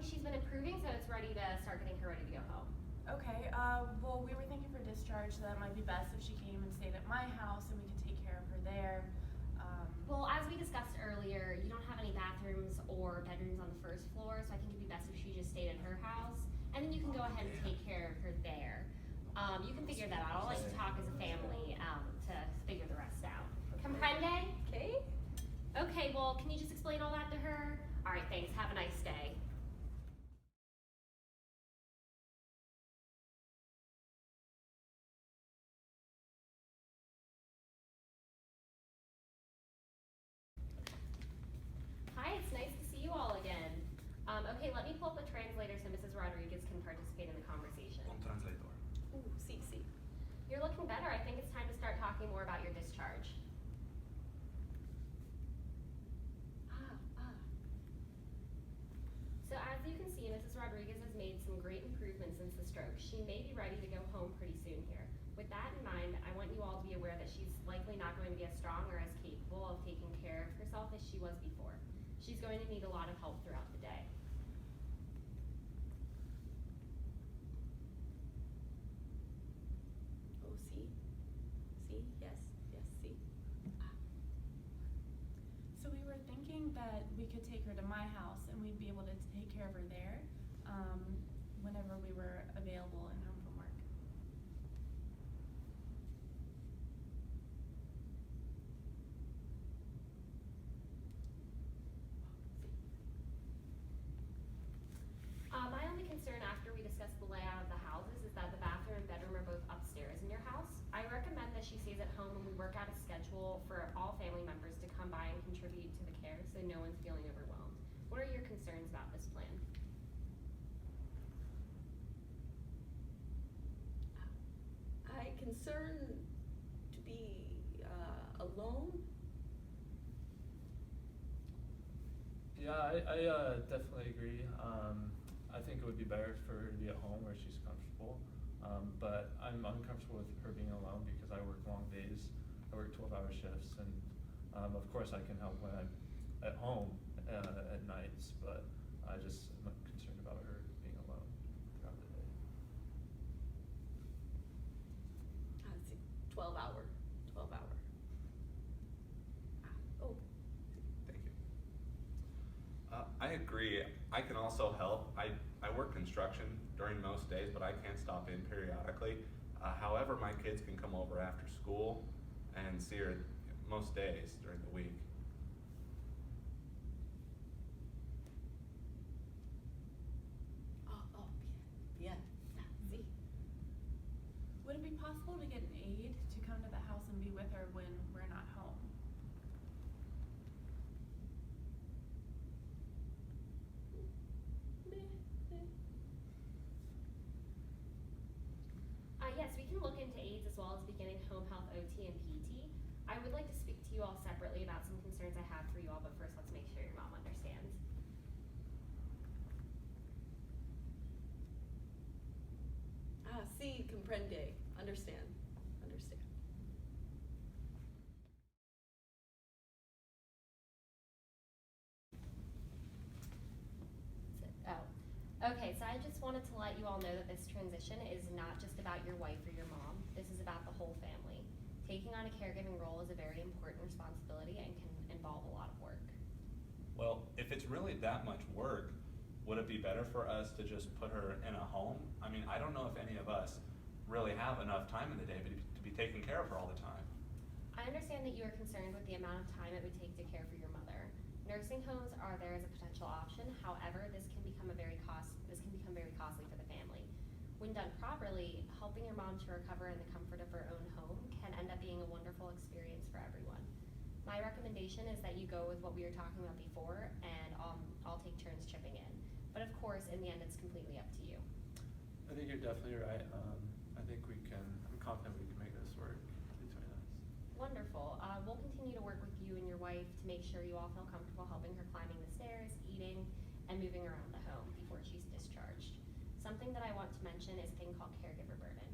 she's been improving, so it's ready to start getting her ready to go home. Okay, well, we were thinking for discharge that it might be best if she came and stayed at my house and we could take care of her there. Well, as we discussed earlier, you don't have any bathrooms or bedrooms on the first floor, so I think it'd be best if she just stayed at her house, and then you can go ahead and take care of her there. You can figure that out. I'll let you talk as a family to figure the rest out. Comprende? Okay. Okay, well, can you just explain all that to her? All right, thanks. Have a nice day. Hi, it's nice to see you all again. Okay, let me pull up a translator so Mrs. Rodriguez can participate in the conversation. Un translator. Ooh, sí. You're looking better. I think it's time to start talking more about your discharge. So as you can see, Mrs. Rodriguez has made some great improvements since the stroke. She may be ready to go home pretty soon here. With that in mind, I want you all to be aware that she's likely not going to be as strong or as capable of taking care of herself as she was before. She's going to need a lot of help throughout the day. Oh, sí. Sí, yes, sí. So we were thinking that we could take her to my house and we'd be able to take care of her there whenever we were available and home from work. My only concern after we discuss the layout of the houses is that the bathroom and bedroom are both upstairs in your house. I recommend that she stays at home and we work out a schedule for all family members to come by and contribute to the care so no one's feeling overwhelmed. What are your concerns about this plan? I concern to be alone. Yeah, I definitely agree. I think it would be better for her to be at home where she's comfortable. But I'm uncomfortable with her being alone because I work long days. I work 12-hour shifts, and of course I can help when I'm at home at nights, but I just am concerned about her being alone throughout the day. Sí, 12 hour. Oh. Thank you. I agree. I can also help. I work construction during most days, but I can stop in periodically. However, my kids can come over after school and see her most days during the week. Oh, bien. Sí. Would it be possible to get an aide to come to the house and be with her when we're not home? Yes, we can look into aides as well as beginning home health OT and PT. I would like to speak to you all separately about some concerns I have for you all, but first let's make sure your mom understands. Sí, comprende. Understand. Okay, so I just wanted to let you all know that this transition is not just about your wife or your mom. This is about the whole family. Taking on a caregiving role is a very important responsibility and can involve a lot of work. Well, if it's really that much work, would it be better for us to just put her in a home? I mean, I don't know if any of us really have enough time in the day to be taking care of her all the time. I understand that you are concerned with the amount of time it would take to care for your mother. Nursing homes are there as a potential option. However, this can become very costly for the family. When done properly, helping your mom to recover in the comfort of her own home can end up being a wonderful experience for everyone. My recommendation is that you go with what we were talking about before, and I'll take turns chipping in. But of course, in the end, it's completely up to you. I think you're definitely right. I think I'm confident we can make this work between us. Wonderful. We'll continue to work with you and your wife to make sure you all feel comfortable helping her climbing the stairs, eating, and moving around the home before she's discharged. Something that I want to mention is a thing called caregiver burden.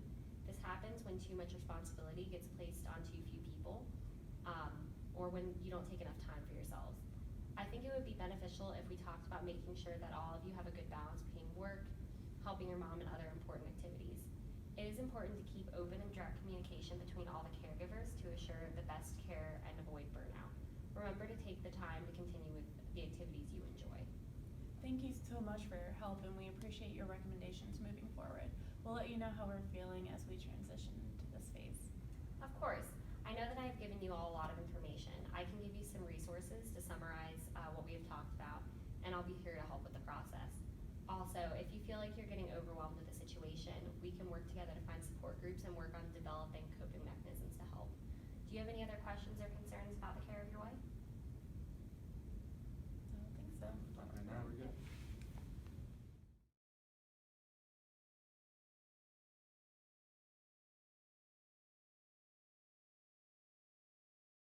This happens when too much responsibility gets placed on too few people, or when you don't take enough time for yourselves. I think it would be beneficial if we talked about making sure that all of you have a good balance between work, helping your mom, and other important activities. It is important to keep open and direct communication between all the caregivers to assure the best care and avoid burnout. Remember to take the time to continue with the activities you enjoy. Thank you so much for your help, and we appreciate your recommendations moving forward. We'll let you know how we're feeling as we transition into this phase. Of course, I know that I've given you all a lot of information. I can give you some resources to summarize what we have talked about, and I'll be here to help with the process. Also, if you feel like you're getting overwhelmed with the situation, we can work together to find support groups and work on developing coping mechanisms to help. Do you have any other questions or concerns about the care of your wife? I don't think so. Not right now. We're good.